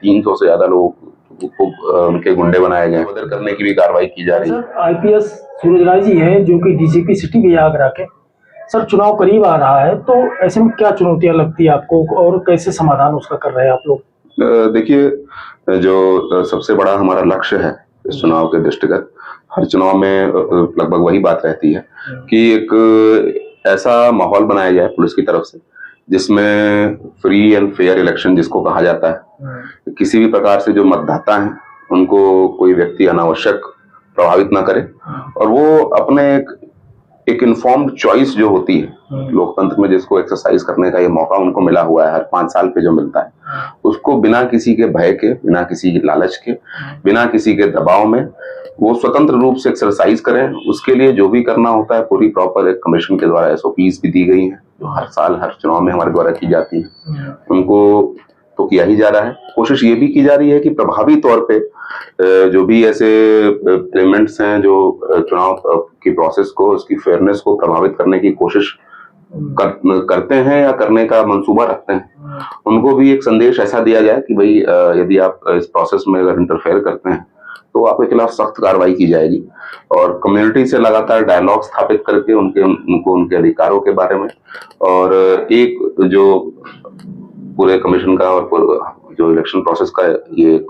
300 से ज्यादा लोग को उनके गुंडे बनाए गए, मर्डर करने की भी कार्रवाई की जा रही है। सर आईपीएस सूरजराज जी हैं जो कि डीजीपी सिटी भी आगरा के। सर चुनाव करीब आ रहा है तो ऐसे में क्या चुनौतियां लगती है आपको और कैसे समाधान उसका कर रहे हैं आप लोग? देखिए, जो सबसे बड़ा हमारा लक्ष्य है इस चुनाव के दृष्टिगत, हर चुनाव में लगभग वही बात रहती है कि एक ऐसा माहौल बनाया जाए पुलिस की तरफ से जिसमें फ्री एंड फेयर इलेक्शन जिसको कहा जाता है, किसी भी प्रकार से जो मतदाता हैं उनको कोई व्यक्ति अनावश्यक प्रभावित ना करे और वो अपने एक इन्फॉर्म्ड चॉइस जो होती है लोकतंत्र में, जिसको एक्सरसाइज करने का ये मौका उनको मिला हुआ है हर 5 साल पे जो मिलता है, उसको बिना किसी के भय के, बिना किसी के लालच के, बिना किसी के दबाव में वो स्वतंत्र रूप से एक्सरसाइज करें। उसके लिए जो भी करना होता है पूरी प्रॉपर एक कमीशन के द्वारा एसओपीज भी दी गई हैं जो हर साल हर चुनाव में हमारे द्वारा की जाती है, उनको तो किया ही जा रहा है। कोशिश ये भी की जा रही है कि प्रभावी तौर पे जो भी ऐसे एलिमेंट्स हैं जो चुनाव की प्रोसेस को, उसकी फेयरनेस को प्रभावित करने की कोशिश करते हैं या करने का मंसूबा रखते हैं, उनको भी एक संदेश ऐसा दिया जाए कि भाई यदि आप इस प्रोसेस में अगर इंटरफेयर करते हैं तो आपके खिलाफ सख्त कार्रवाई की जाएगी। और कम्युनिटी से लगातार डायलॉग स्थापित करके उनको उनके अधिकारों के बारे में, और एक जो पूरे कमीशन का और जो इलेक्शन प्रोसेस का ये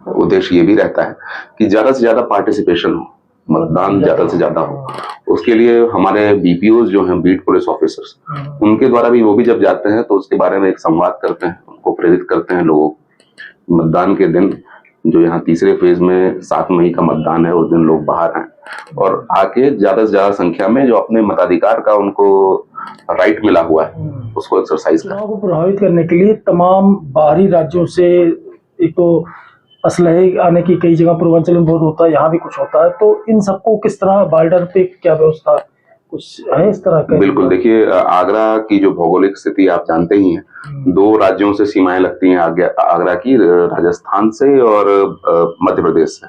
उद्देश्य ये भी रहता है कि ज्यादा से ज्यादा पार्टिसिपेशन हो, मतदान ज्यादा से ज्यादा हो। उसके लिए हमारे बीपीओ जो हैं, बीट पुलिस ऑफिसर्स, उनके द्वारा भी वो भी जब जाते हैं तो उसके बारे में एक संवाद करते हैं, उनको प्रेरित करते हैं लोगों को। मतदान के दिन जो यहाँ तीसरे फेज में 7 मई का मतदान है, उस दिन लोग बाहर आए और आके ज्यादा से ज्यादा संख्या में जो अपने मताधिकार का उनको राइट मिला हुआ है उसको एक्सरसाइज करें। चुनाव को प्रभावित करने के लिए तमाम बाहरी राज्यों से एक तो असलहे आने की कई जगह पूर्वांचल में बहुत होता है, यहाँ भी कुछ होता है, तो इन सबको किस तरह बॉर्डर पे क्या व्यवस्था कुछ है इस तरह का? बिल्कुल, देखिए आगरा की जो भौगोलिक स्थिति आप जानते ही हैं, 2 राज्यों से सीमाएं लगती हैं आगरा की, राजस्थान से और मध्य प्रदेश से।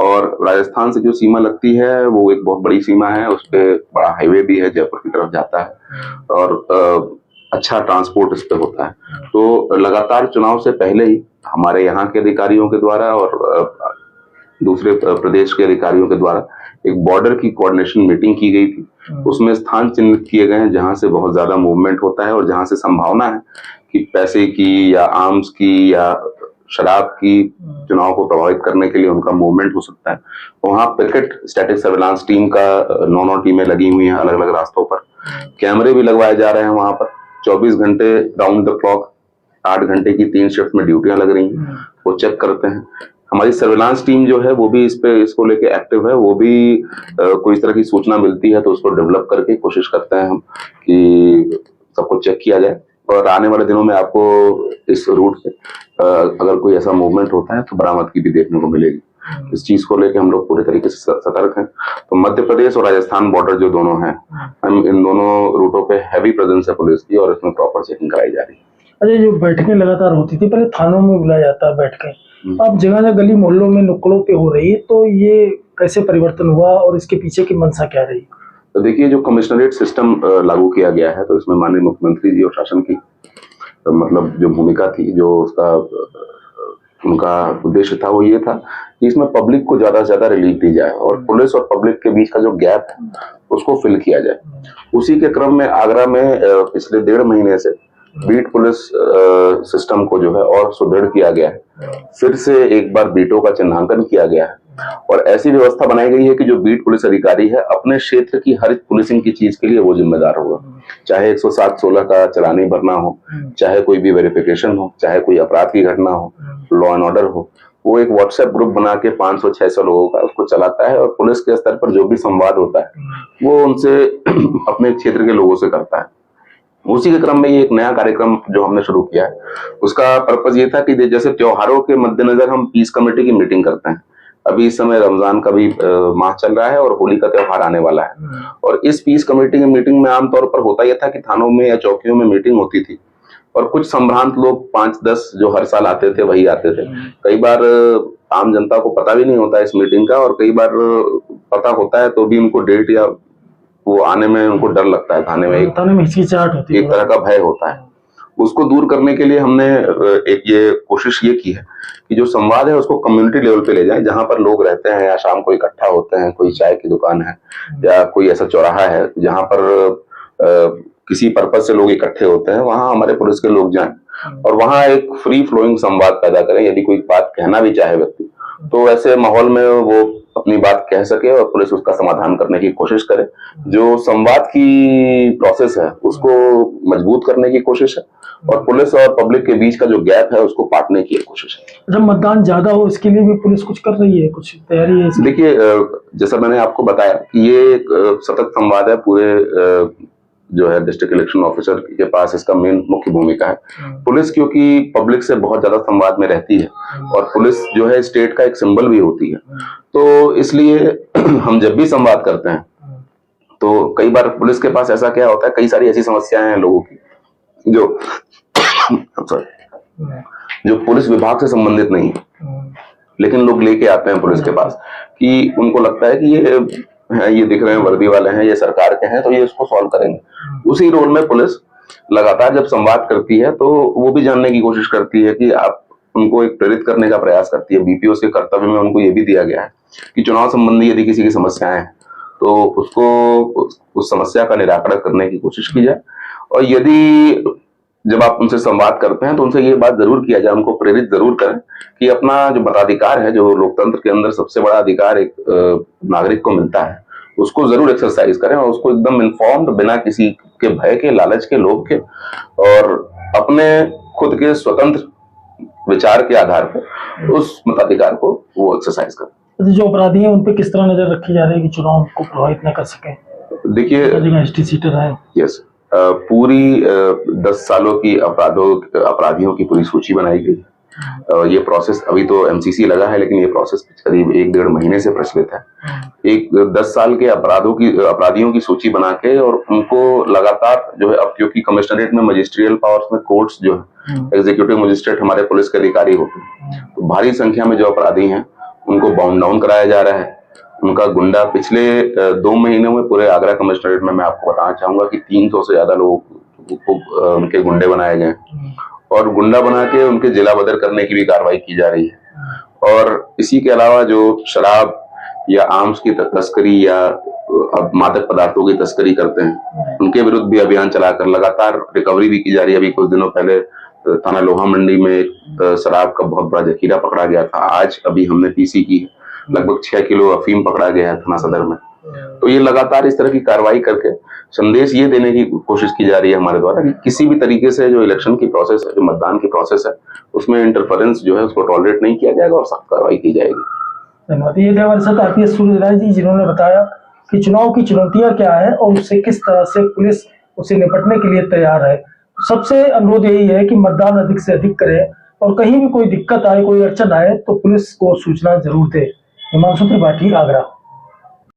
और राजस्थान से जो सीमा लगती है वो एक बहुत बड़ी सीमा है, उस पर बड़ा हाईवे भी है, जयपुर की तरफ जाता है और अच्छा ट्रांसपोर्ट इस पे होता है। तो लगातार चुनाव से पहले ही हमारे यहाँ के अधिकारियों के द्वारा और दूसरे प्रदेश के अधिकारियों के द्वारा एक बॉर्डर की कोऑर्डिनेशन मीटिंग की गई थी। उसमें स्थान चिन्हित किए गए हैं जहां से बहुत ज्यादा मूवमेंट होता है और जहां से संभावना है कि पैसे की या आर्म्स की या शराब की चुनाव को प्रभावित करने के लिए उनका मूवमेंट हो सकता है। वहां पिकेट स्टैटिक सर्विलांस टीम का 9 टीमें लगी हुई हैं अलग अलग रास्तों पर, कैमरे भी लगवाए जा रहे हैं वहां पर 24 घंटे राउंड द क्लॉक, 8 घंटे की 3 शिफ्ट में ड्यूटियां लग रही हैं, वो चेक करते हैं। हमारी सर्विलांस टीम जो है वो भी इसको लेके एक्टिव है, वो भी कोई इस तरह की सूचना मिलती है तो उसको डेवलप करके कोशिश करते हैं हम कि सबको चेक किया जाए। और आने वाले दिनों में आपको इस रूट से अगर कोई ऐसा मूवमेंट होता है तो बरामदगी भी देखने को मिलेगी। इस चीज को लेके हम लोग पूरे तरीके से सतर्क हैं। तो मध्य प्रदेश और राजस्थान बॉर्डर जो दोनों हैं, हम इन दोनों रूटों पे हैवी प्रेजेंस है पुलिस की और इसमें प्रॉपर चेकिंग कराई जा रही है। अरे जो बैठकें लगातार होती थी, पहले थानों में बुलाया जाता है बैठकें, अब जगह जगह गली मोहल्लों में नुक्कड़ों पे हो रही है, तो ये कैसे परिवर्तन हुआ और इसके पीछे की मंशा क्या रही? तो देखिए, जो कमिश्नरेट सिस्टम लागू किया गया है तो इसमें माननीय मुख्यमंत्री जी और शासन की मतलब जो भूमिका थी, जो उसका उनका उद्देश्य था, वो ये था कि इसमें पब्लिक को ज्यादा से ज्यादा रिलीफ दी जाए और पुलिस और पब्लिक के बीच का जो गैप है उसको फिल किया जाए। उसी के क्रम में आगरा में पिछले 1.5 महीने से बीट पुलिस सिस्टम को जो है और सुदृढ़ किया गया है। फिर से एक बार बीटों का चिन्हांकन किया गया है और ऐसी व्यवस्था बनाई गई है कि जो बीट पुलिस अधिकारी है अपने क्षेत्र की हर पुलिसिंग की चीज के लिए वो जिम्मेदार होगा, चाहे 107-16 का चलानी भरना हो, चाहे कोई भी वेरिफिकेशन हो, चाहे कोई अपराध की घटना हो, लॉ एंड ऑर्डर हो। वो एक व्हाट्सएप ग्रुप बना के 500-600 लोगों का उसको चलाता है और पुलिस के स्तर पर जो भी संवाद होता है वो उनसे अपने क्षेत्र के लोगों से करता है। उसी के क्रम में ये एक नया कार्यक्रम जो हमने शुरू किया है, उसका पर्पज ये था कि जैसे त्योहारों के मद्देनजर हम पीस कमेटी की मीटिंग करते हैं, अभी इस समय रमजान का भी माह चल रहा है और होली का त्योहार आने वाला है, और इस पीस कमेटी की मीटिंग में आमतौर पर होता यह था कि थानों में या चौकियों में मीटिंग होती थी और कुछ संभ्रांत लोग 5-10 जो हर साल आते थे वही आते थे। कई बार आम जनता को पता भी नहीं होता इस मीटिंग का, और कई बार पता होता है तो भी उनको डेट या वो आने में उनको डर लगता है, थाने में हिचकिचाहट होती है, एक तरह का भय होता है। उसको दूर करने के लिए हमने एक ये कोशिश ये की है कि जो संवाद है उसको कम्युनिटी लेवल पे ले जाएं, जहां पर लोग रहते हैं या शाम को इकट्ठा होते हैं, कोई चाय की दुकान है या कोई ऐसा चौराहा है जहां पर किसी पर्पज से लोग इकट्ठे होते हैं, वहां हमारे पुलिस के लोग जाएं और वहां एक फ्री फ्लोइंग संवाद पैदा करें। यदि कोई बात कहना भी चाहे व्यक्ति, तो ऐसे माहौल में वो अपनी बात कह सके और पुलिस उसका समाधान करने की कोशिश करे। जो संवाद की प्रोसेस है उसको मजबूत करने की कोशिश है और पुलिस और पब्लिक के बीच का जो गैप है उसको पाटने की कोशिश है। जब मतदान ज्यादा हो इसके लिए भी पुलिस कुछ कर रही है, कुछ तैयारी है इसकी? देखिए, जैसा मैंने आपको बताया कि ये एक सतत संवाद है। पूरे जो है डिस्ट्रिक्ट इलेक्शन ऑफिसर के पास इसका मेन मुख्य भूमिका है। पुलिस क्योंकि पब्लिक से बहुत ज्यादा संवाद में रहती है और पुलिस जो है स्टेट का एक सिंबल भी होती है, तो इसलिए हम जब भी संवाद करते हैं तो कई बार पुलिस के पास ऐसा क्या होता है, कई सारी ऐसी समस्याएं हैं लोगों की जो जो पुलिस विभाग से संबंधित नहीं है, लेकिन लोग लेके आते हैं पुलिस के पास कि उनको लगता है कि ये दिख रहे हैं वर्दी वाले हैं, ये सरकार के हैं, तो ये इसको सॉल्व करेंगे। उसी रोल में पुलिस लगातार जब संवाद करती है तो वो भी जानने की कोशिश करती है कि आप उनको एक प्रेरित करने का प्रयास करती है। बीपीओ के कर्तव्य में उनको ये भी दिया गया है कि चुनाव संबंधी यदि किसी की समस्याएं हैं तो उसको उस समस्या का निराकरण करने की कोशिश की जाए। और यदि जब आप उनसे संवाद करते हैं तो उनसे ये बात जरूर किया जाए, उनको प्रेरित जरूर करें कि अपना जो मताधिकार है, जो लोकतंत्र के अंदर सबसे बड़ा अधिकार एक नागरिक को मिलता है, उसको जरूर एक्सरसाइज करें और उसको एकदम इन्फॉर्म्ड, बिना किसी के भय के, लालच के, लोभ के और अपने खुद के स्वतंत्र विचार के आधार पर उस मताधिकार को वो एक्सरसाइज करें। जो अपराधी हैं उन पे किस तरह नजर रखी जा रही है कि चुनाव को प्रभावित न कर सके? देखिए, एसटी सीटर है, यस, पूरी 10 सालों की अपराधियों की पूरी सूची बनाई गई। ये प्रोसेस अभी तो एमसीसी लगा है, लेकिन ये प्रोसेस करीब 1-1.5 महीने से प्रचलित है। एक 10 साल के अपराधियों की सूची बना के और उनको लगातार जो है, अब क्योंकि कमिश्नरेट में मजिस्ट्रियल पावर्स में कोर्ट्स जो है, एग्जीक्यूटिव मजिस्ट्रेट हमारे पुलिस के अधिकारी होते हैं, तो भारी संख्या में जो अपराधी हैं उनको बाउंड डाउन कराया जा रहा है। उनका गुंडा पिछले 2 महीनों में पूरे आगरा कमिश्नरेट में मैं आपको बताना चाहूंगा कि 300 से ज्यादा लोगों को उनके गुंडे बनाए गए और गुंडा बना के उनके जिला बदर करने की भी कार्रवाई की जा रही है। और इसी के अलावा जो शराब या आर्म्स की तस्करी या मादक पदार्थों की तस्करी करते हैं, उनके विरुद्ध भी अभियान चलाकर लगातार रिकवरी भी की जा रही है। अभी कुछ दिनों पहले थाना लोहा मंडी में शराब का बहुत बड़ा जखीरा पकड़ा गया था। आज अभी हमने पीसी की लगभग 6 किलो अफीम पकड़ा गया है थाना सदर में। तो ये लगातार इस तरह की कार्रवाई करके संदेश ये देने की कोशिश की जा रही है हमारे द्वारा कि किसी भी तरीके से जो इलेक्शन की प्रोसेस है, जो मतदान की प्रोसेस है, उसमें इंटरफेरेंस जो है उसको टॉलरेट नहीं किया जाएगा और सख्त कार्रवाई की जाएगी। धन्यवाद। ये थे हमारे साथ आरपीएस सूर्यराज जी, जिन्होंने बताया कि चुनाव की चुनौतियां क्या है और उससे किस तरह से पुलिस उससे निपटने के लिए तैयार है। सबसे अनुरोध यही है कि मतदान अधिक से अधिक करें और कहीं भी कोई दिक्कत आए, कोई अड़चन आए तो पुलिस को सूचना जरूर दे। हिमांशु त्रिपाठी, आगरा।